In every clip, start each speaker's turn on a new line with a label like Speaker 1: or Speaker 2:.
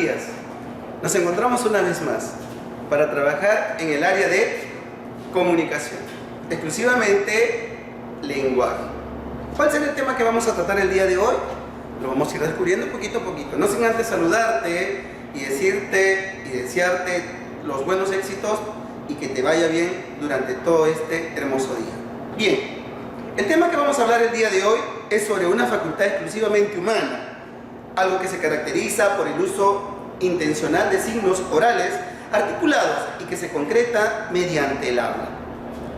Speaker 1: días. Nos encontramos una vez más para trabajar en el área de comunicación, exclusivamente lenguaje. ¿Cuál será el tema que vamos a tratar el día de hoy? Lo vamos a ir descubriendo poquito a poquito, no sin antes saludarte y decirte y desearte los buenos éxitos y que te vaya bien durante todo este hermoso día. Bien, el tema que vamos a hablar el día de hoy es sobre una facultad exclusivamente humana, algo que se caracteriza por el uso intencional de signos orales articulados y que se concreta mediante el habla.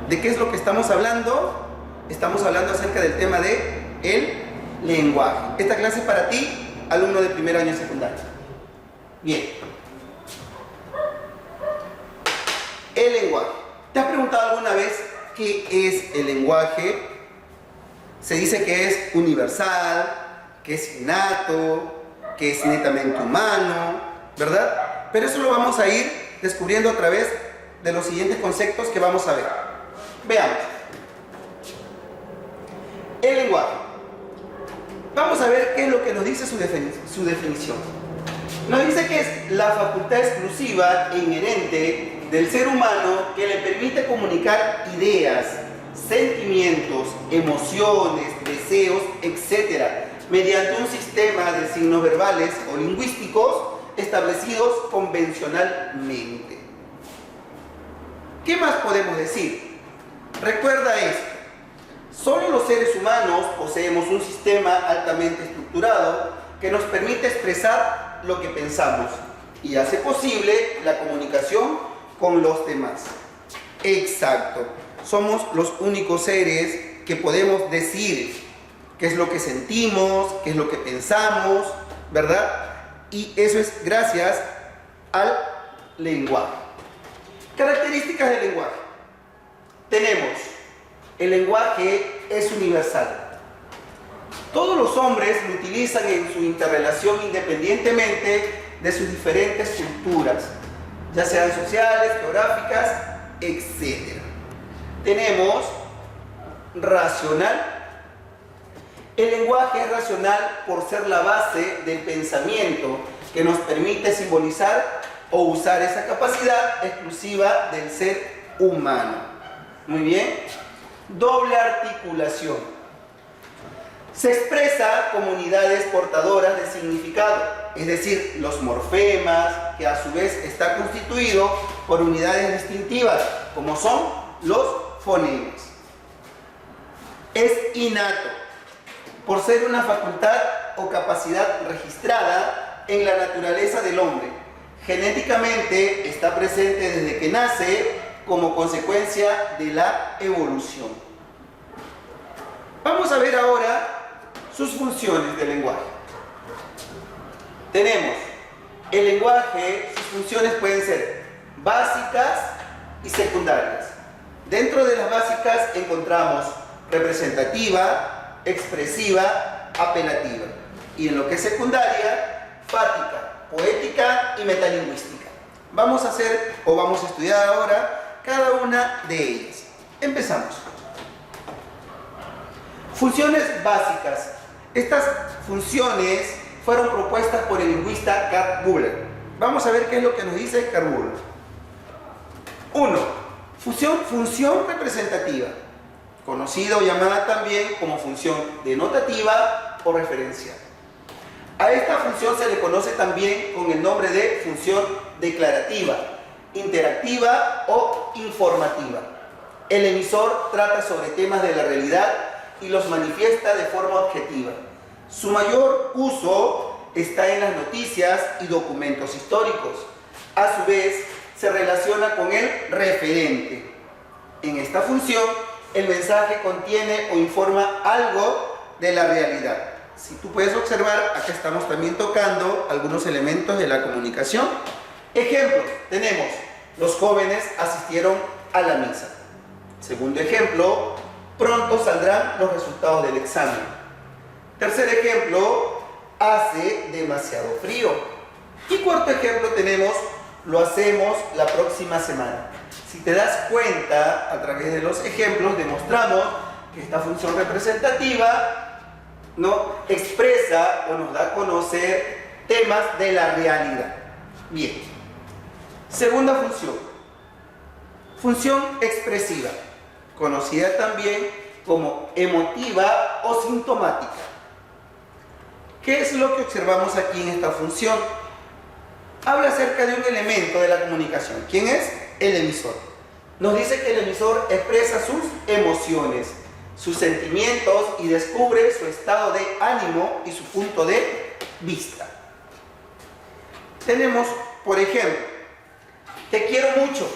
Speaker 1: ¿De qué es lo que estamos hablando? Estamos hablando acerca del tema de el lenguaje. Esta clase es para ti, alumno de primer año secundario. Bien. El lenguaje. ¿Te has preguntado alguna vez qué es el lenguaje? Se dice que es universal, que es innato, que es netamente humano, ¿verdad? Pero eso lo vamos a ir descubriendo a través de los siguientes conceptos que vamos a ver. Veamos. El lenguaje. Vamos a ver qué es lo que nos dice su definición. Nos dice que es la facultad exclusiva e inherente del ser humano que le permite comunicar ideas, sentimientos, emociones, deseos, etc., mediante un sistema de signos verbales o lingüísticos establecidos convencionalmente. ¿Qué más podemos decir? Recuerda esto. Solo los seres humanos poseemos un sistema altamente estructurado que nos permite expresar lo que pensamos y hace posible la comunicación con los demás. Exacto. Somos los únicos seres que podemos decir qué es lo que sentimos, qué es lo que pensamos, ¿verdad? Y eso es gracias al lenguaje. Características del lenguaje. Tenemos, el lenguaje es universal. Todos los hombres lo utilizan en su interrelación independientemente de sus diferentes culturas, ya sean sociales, geográficas, etc. Tenemos racional. El lenguaje es racional por ser la base del pensamiento que nos permite simbolizar o usar esa capacidad exclusiva del ser humano. Muy bien. Doble articulación. Se expresa como unidades portadoras de significado, es decir, los morfemas, que a su vez está constituido por unidades distintivas, como son los fonemas. Es innato, por ser una facultad o capacidad registrada en la naturaleza del hombre. Genéticamente está presente desde que nace como consecuencia de la evolución. Vamos a ver ahora sus funciones del lenguaje. Tenemos el lenguaje, sus funciones pueden ser básicas y secundarias. Dentro de las básicas encontramos representativa, expresiva, apelativa. Y en lo que es secundaria, fática, poética y metalingüística. Vamos a hacer o vamos a estudiar ahora cada una de ellas. Empezamos. Funciones básicas. Estas funciones fueron propuestas por el lingüista Karl Buller. Vamos a ver qué es lo que nos dice Karl Buller. 1. Función representativa, conocida o llamada también como función denotativa o referencial. A esta función se le conoce también con el nombre de función declarativa, interactiva o informativa. El emisor trata sobre temas de la realidad y los manifiesta de forma objetiva. Su mayor uso está en las noticias y documentos históricos. A su vez, se relaciona con el referente. En esta función, el mensaje contiene o informa algo de la realidad. Si tú puedes observar, acá estamos también tocando algunos elementos de la comunicación. Ejemplos, tenemos, los jóvenes asistieron a la misa. Segundo ejemplo, pronto saldrán los resultados del examen. Tercer ejemplo, hace demasiado frío. Y cuarto ejemplo tenemos, lo hacemos la próxima semana. Si te das cuenta, a través de los ejemplos demostramos que esta función representativa, ¿no?, expresa o nos da a conocer temas de la realidad. Bien. Segunda función. Función expresiva, conocida también como emotiva o sintomática. ¿Qué es lo que observamos aquí en esta función? Habla acerca de un elemento de la comunicación. ¿Quién es? El emisor. Nos dice que el emisor expresa sus emociones, sus sentimientos y descubre su estado de ánimo y su punto de vista. Tenemos, por ejemplo, te quiero mucho.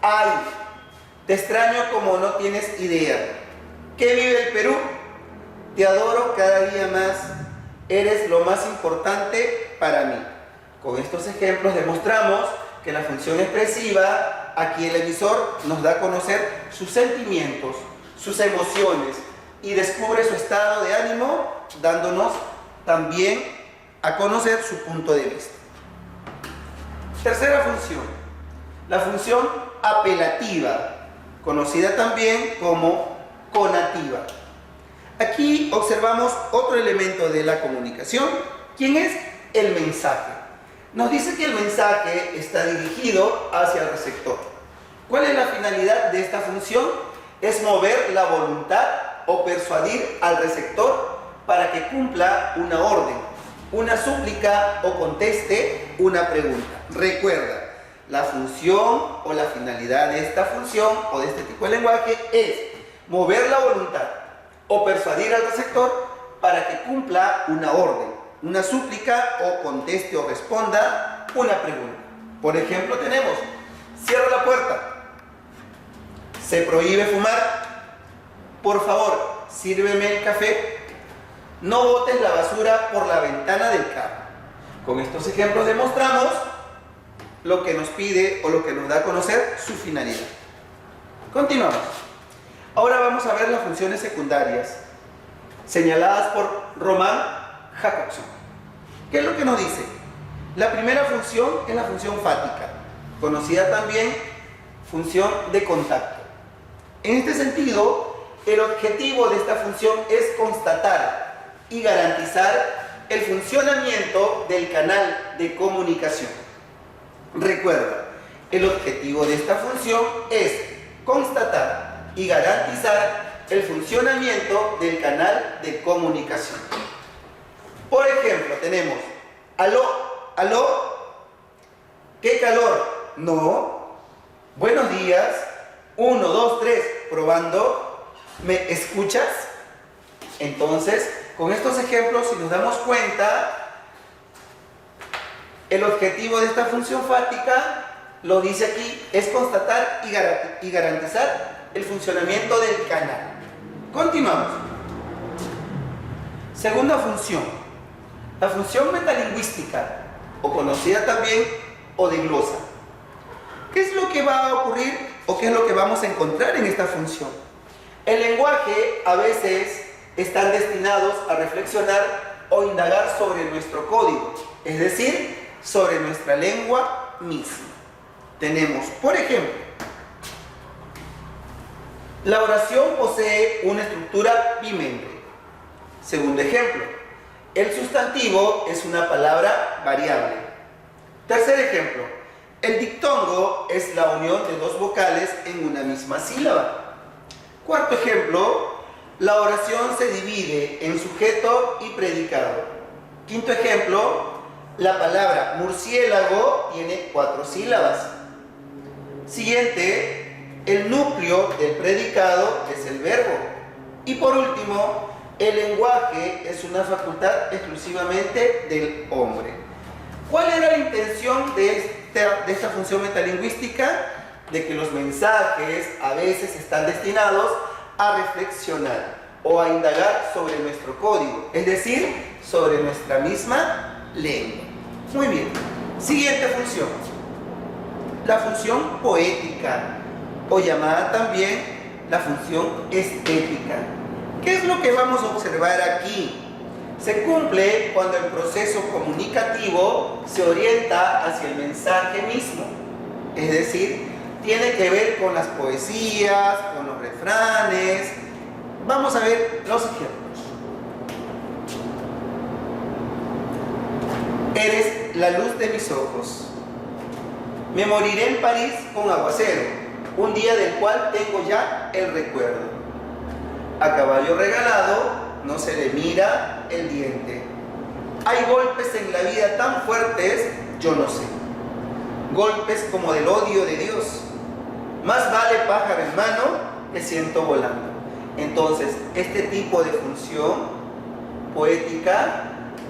Speaker 1: Ay, te extraño como no tienes idea. ¿Qué vive el Perú? Te adoro cada día más. Eres lo más importante para mí. Con estos ejemplos demostramos que la función expresiva, aquí el emisor nos da a conocer sus sentimientos, sus emociones y descubre su estado de ánimo, dándonos también a conocer su punto de vista. Tercera función, la función apelativa, conocida también como conativa. Aquí observamos otro elemento de la comunicación. ¿Quién es? El mensaje. Nos dice que el mensaje está dirigido hacia el receptor. ¿Cuál es la finalidad de esta función? Es mover la voluntad o persuadir al receptor para que cumpla una orden, una súplica o conteste una pregunta. Recuerda, la función o la finalidad de esta función o de este tipo de lenguaje es mover la voluntad o persuadir al receptor para que cumpla una orden, una súplica o conteste o responda una pregunta. Por ejemplo, tenemos: cierra la puerta, se prohíbe fumar, por favor, sírveme el café, no botes la basura por la ventana del carro. Con estos ejemplos demostramos lo que nos pide o lo que nos da a conocer su finalidad. Continuamos. Ahora vamos a ver las funciones secundarias señaladas por Roman Jakobson. ¿Qué es lo que nos dice? La primera función es la función fática, conocida también función de contacto. En este sentido, el objetivo de esta función es constatar y garantizar el funcionamiento del canal de comunicación. Recuerda, el objetivo de esta función es constatar y garantizar el funcionamiento del canal de comunicación. Por ejemplo, tenemos: aló, aló, ¿qué calor? No. Buenos días, 1, 2, 3, probando, ¿me escuchas? Entonces, con estos ejemplos, si nos damos cuenta, el objetivo de esta función fática, lo dice aquí, es constatar y garantizar el funcionamiento del canal. Continuamos. Segunda función, la función metalingüística, o conocida también odiglosa. ¿Qué es lo que va a ocurrir o qué es lo que vamos a encontrar en esta función? El lenguaje a veces están destinados a reflexionar o indagar sobre nuestro código, es decir, sobre nuestra lengua misma. Tenemos, por ejemplo, la oración posee una estructura bimembre. Segundo ejemplo, el sustantivo es una palabra variable. Tercer ejemplo, el diptongo es la unión de dos vocales en una misma sílaba. Cuarto ejemplo, la oración se divide en sujeto y predicado. Quinto ejemplo, la palabra murciélago tiene 4 sílabas. Siguiente, el núcleo del predicado es el verbo. Y por último, el lenguaje es una facultad exclusivamente del hombre. ¿Cuál era la intención de esta función metalingüística? De que los mensajes a veces están destinados a reflexionar o a indagar sobre nuestro código, es decir, sobre nuestra misma lengua. Muy bien. Siguiente función, la función poética, o llamada también la función estética. ¿Qué es lo que vamos a observar aquí? Se cumple cuando el proceso comunicativo se orienta hacia el mensaje mismo, es decir, tiene que ver con las poesías, con los refranes. Vamos a ver los ejemplos. Eres la luz de mis ojos. Me moriré en París con aguacero, un día del cual tengo ya el recuerdo. A caballo regalado no se le mira el diente. Hay golpes en la vida tan fuertes, yo no sé. Golpes como del odio de Dios. Más vale pájaro en mano que ciento volando. Entonces, este tipo de función poética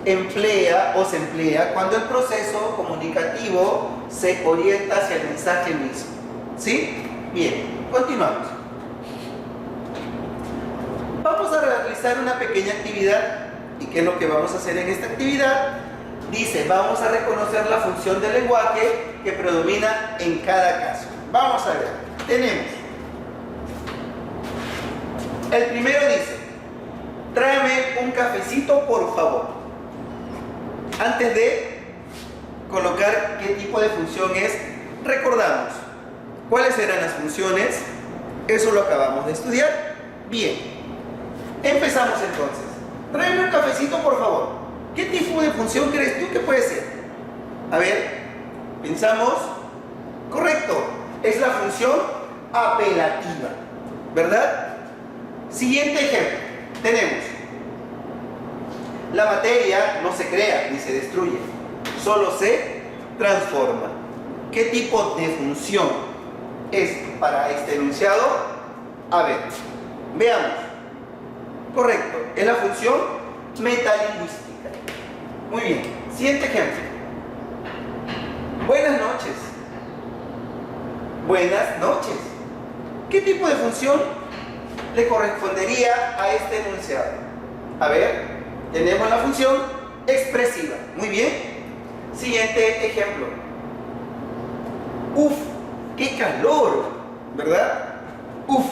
Speaker 1: emplea o se emplea cuando el proceso comunicativo se orienta hacia el mensaje mismo. ¿Sí? Bien, continuamos. Vamos a realizar una pequeña actividad. ¿Y qué es lo que vamos a hacer en esta actividad? Dice, vamos a reconocer la función del lenguaje que predomina en cada caso. Vamos a ver. Tenemos. El primero dice, tráeme un cafecito, por favor. Antes de colocar qué tipo de función es, recordamos cuáles eran las funciones. Eso lo acabamos de estudiar. Bien. Empezamos entonces. Tráeme un cafecito, por favor. ¿Qué tipo de función crees tú que puede ser? A ver, pensamos. Correcto, es la función apelativa, ¿verdad? Siguiente ejemplo, tenemos. La materia no se crea ni se destruye, solo se transforma. ¿Qué tipo de función es para este enunciado? A ver, veamos. Correcto, es la función metalingüística. Muy bien, siguiente ejemplo. Buenas noches. Buenas noches. ¿Qué tipo de función le correspondería a este enunciado? A ver, tenemos la función expresiva. Muy bien. Siguiente ejemplo. Uf, qué calor, ¿verdad? Uf,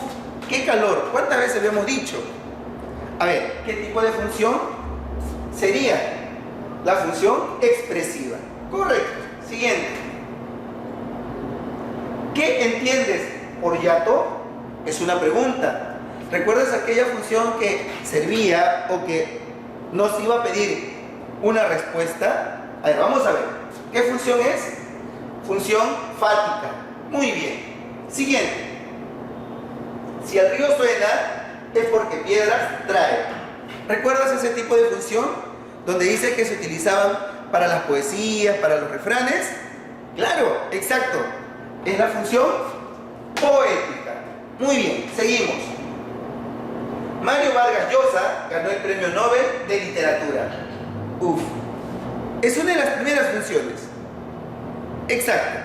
Speaker 1: qué calor. ¿Cuántas veces lo hemos dicho? A ver, ¿qué tipo de función sería? La función expresiva. Correcto. Siguiente. ¿Qué entiendes por yato? Es una pregunta. ¿Recuerdas aquella función que servía o que nos iba a pedir una respuesta? A ver, vamos a ver. ¿Qué función es? Función fática. Muy bien. Siguiente. Si el río suena, es porque piedras trae. ¿Recuerdas ese tipo de función? Donde dice que se utilizaban para las poesías, para los refranes. Claro, exacto. Es la función poética. Muy bien, seguimos. Mario Vargas Llosa ganó el Premio Nobel de Literatura. Uf. Es una de las primeras funciones. Exacto.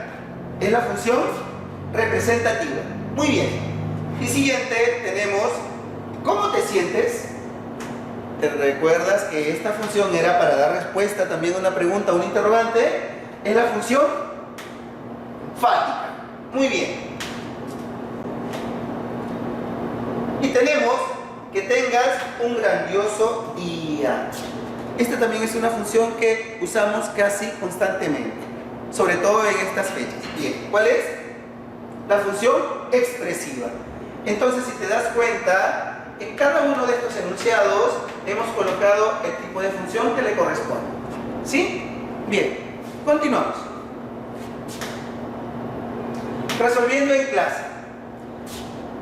Speaker 1: Es la función representativa. Muy bien. Y siguiente tenemos, ¿cómo te sientes? ¿Te recuerdas que esta función era para dar respuesta también a una pregunta, a un interrogante? Es la función fática. Muy bien. Y tenemos que tengas un grandioso día. Esta también es una función que usamos casi constantemente, sobre todo en estas fechas. Bien, ¿cuál es? La función expresiva. Entonces, si te das cuenta, en cada uno de estos enunciados hemos colocado el tipo de función que le corresponde. ¿Sí? Bien, continuamos. Resolviendo en clase.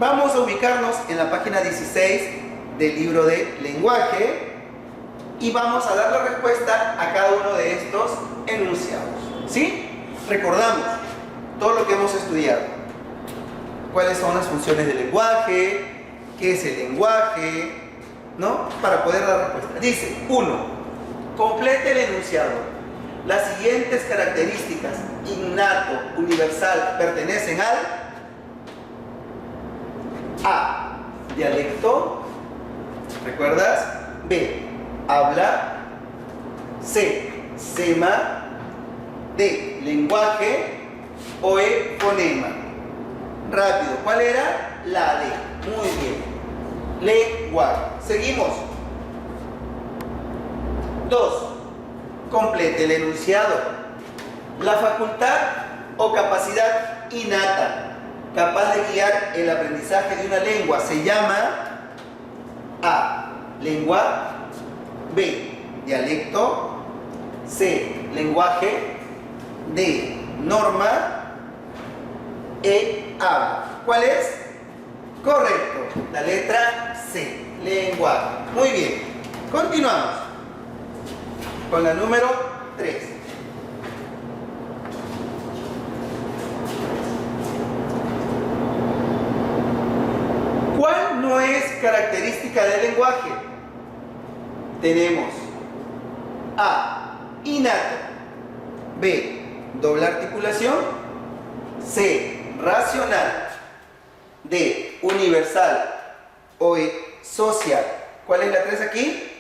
Speaker 1: Vamos a ubicarnos en la página 16 del libro de lenguaje y vamos a dar la respuesta a cada uno de estos enunciados. ¿Sí? Recordamos todo lo que hemos estudiado. ¿Cuáles son las funciones del lenguaje? ¿Qué es el lenguaje? ¿No? Para poder dar respuesta. Dice, 1. Complete el enunciado. Las siguientes características, innato, universal, pertenecen al A. Dialecto. ¿Recuerdas? B. Habla. C. Sema. D. Lenguaje. O E. Fonema. Rápido. ¿Cuál era? La D. Muy bien. Lenguaje. Seguimos. 2. Complete el enunciado. La facultad o capacidad innata capaz de guiar el aprendizaje de una lengua se llama A. Lengua. B. Dialecto. C, lenguaje. D, norma. E, habla. ¿Cuál es? Correcto, la letra C, lenguaje. Muy bien, continuamos con la número 3. ¿Cuál no es característica del lenguaje? Tenemos A, innato. B, doble articulación. C, racional. D, universal. O E, social. ¿Cuál es la 3 aquí?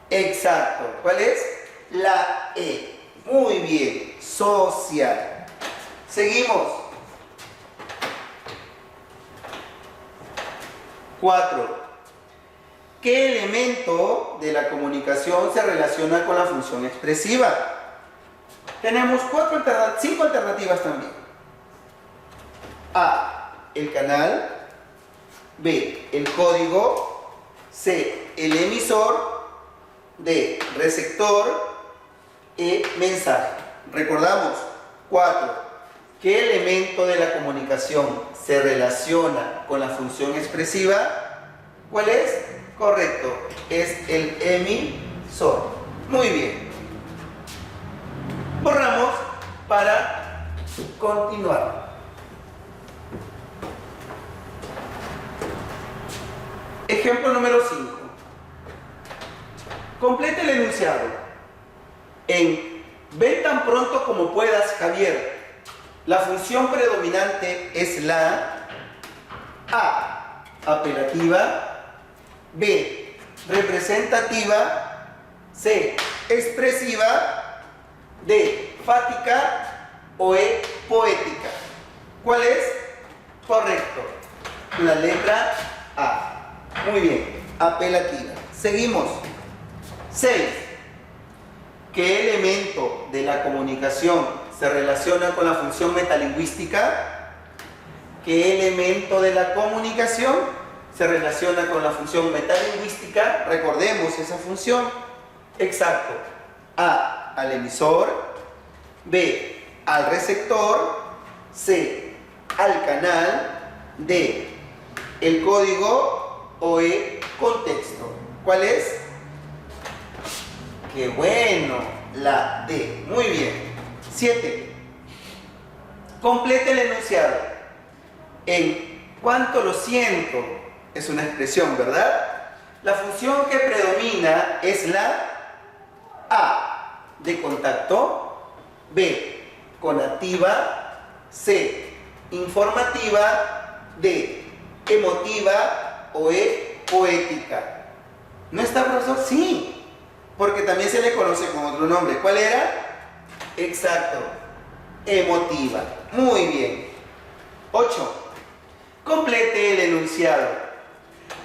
Speaker 1: Exacto. ¿Cuál es? La E. Muy bien. Social. Seguimos. 4. ¿Qué elemento de la comunicación se relaciona con la función expresiva? Tenemos 5 alternativas también. A, el canal. B, el código. C, el emisor. D, receptor. E, mensaje. Recordamos, 4. ¿Qué elemento de la comunicación se relaciona con la función expresiva? ¿Cuál es? Correcto, es el emisor. Muy bien. Borramos para continuar. Ejemplo número 5. Complete el enunciado. En ven tan pronto como puedas, Javier. La función predominante es la A, apelativa. B, representativa. C, expresiva. D, fática. O E, poética. ¿Cuál es? Correcto, la letra A. Muy bien, apelativa. Seguimos. 6. ¿Qué elemento de la comunicación se relaciona con la función metalingüística? ¿Qué elemento de la comunicación se relaciona con la función metalingüística? Recordemos esa función. Exacto. A, al emisor. B, al receptor. C, al canal. D, el código. O E, contexto. ¿Cuál es? ¡Qué bueno! La D. Muy bien. 7. Complete el enunciado. En cuanto lo siento, es una expresión, ¿verdad? La función que predomina es la A, de contacto. B, conativa. C, informativa. D, emotiva. O E, poética. ¿No está, profesor? Sí, porque también se le conoce con otro nombre. ¿Cuál era? Exacto, emotiva. Muy bien. 8. Complete el enunciado.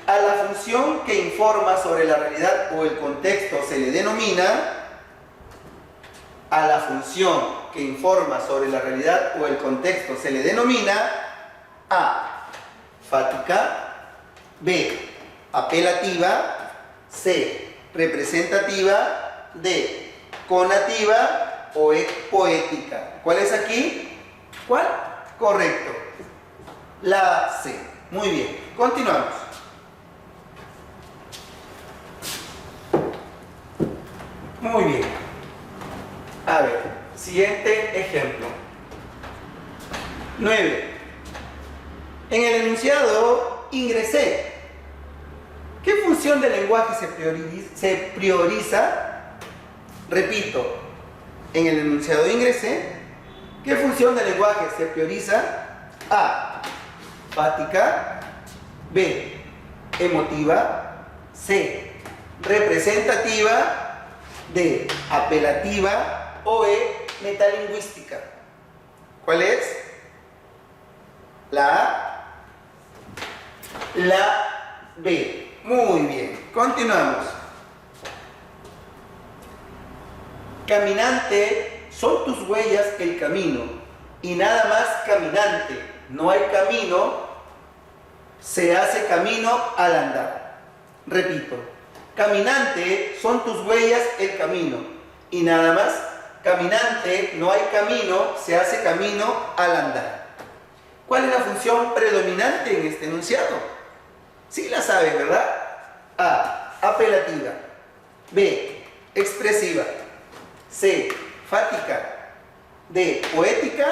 Speaker 1: A la función que informa sobre la realidad o el contexto se le denomina. A la función que informa sobre la realidad o el contexto se le denomina A, fática. B, apelativa. C, representativa. D, conativa. O E, poética. ¿Cuál es aquí? ¿Cuál? Correcto, la C. Muy bien, continuamos. Muy bien. A ver, siguiente ejemplo. 9. En el enunciado ingresé. ¿Qué función del lenguaje se prioriza? Repito, en el enunciado ingresé. ¿Qué función del lenguaje se prioriza? A, fática. B, emotiva. C, representativa. D, apelativa. O E, metalingüística. ¿Cuál es? La A. La B. Muy bien, continuamos. Caminante, son tus huellas el camino, y nada más caminante. No hay camino, se hace camino al andar. Repito, caminante, son tus huellas el camino, y nada más. Caminante, no hay camino, se hace camino al andar. ¿Cuál es la función predominante en este enunciado? Sí la saben, ¿verdad? A, apelativa. B, expresiva. C, fática. D, poética.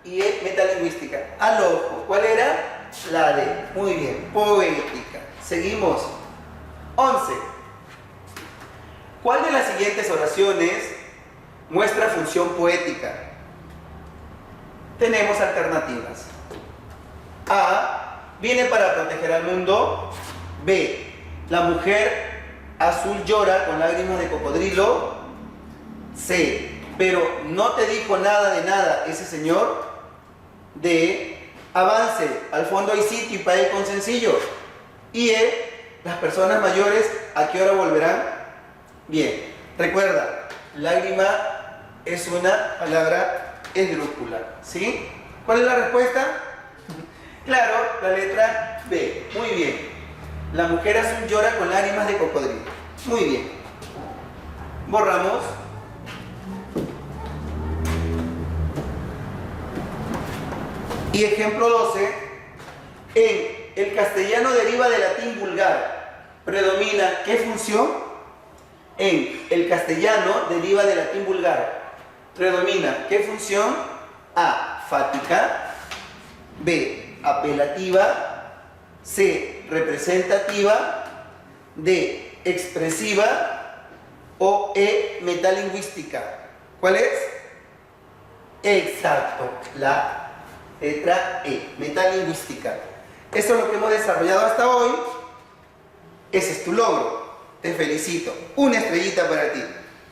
Speaker 1: Y E, metalingüística. Al ojo, ¿cuál era? La D. Muy bien, poética. Seguimos. 11. ¿Cuál de las siguientes oraciones muestra función poética? Tenemos alternativas. A, viene para proteger al mundo. B, la mujer azul llora con lágrimas de cocodrilo. C, pero no te dijo nada de nada ese señor. D, avance, al fondo hay sitio y pague con sencillo. Y E, las personas mayores, ¿a qué hora volverán? Bien, recuerda, lágrima es una palabra esdrújula, ¿sí? ¿Cuál es la respuesta? Claro, la letra B. Muy bien. La mujer azul llora con lágrimas de cocodrilo. Muy bien. Borramos. Y ejemplo 12. En el castellano deriva del latín vulgar. Predomina ¿qué función? En el castellano deriva del latín vulgar. Predomina ¿qué función? A, fática. B, apelativa. C, representativa. D, expresiva. O E, metalingüística. ¿Cuál es? Exacto, la letra E, metalingüística. Esto es lo que hemos desarrollado hasta hoy. Ese es tu logro. Te felicito. Una estrellita para ti.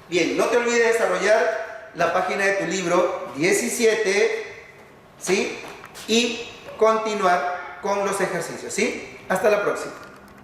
Speaker 1: Bien, no te olvides de desarrollar la página de tu libro 17, ¿sí? Y continuar con los ejercicios, ¿sí? Hasta la próxima.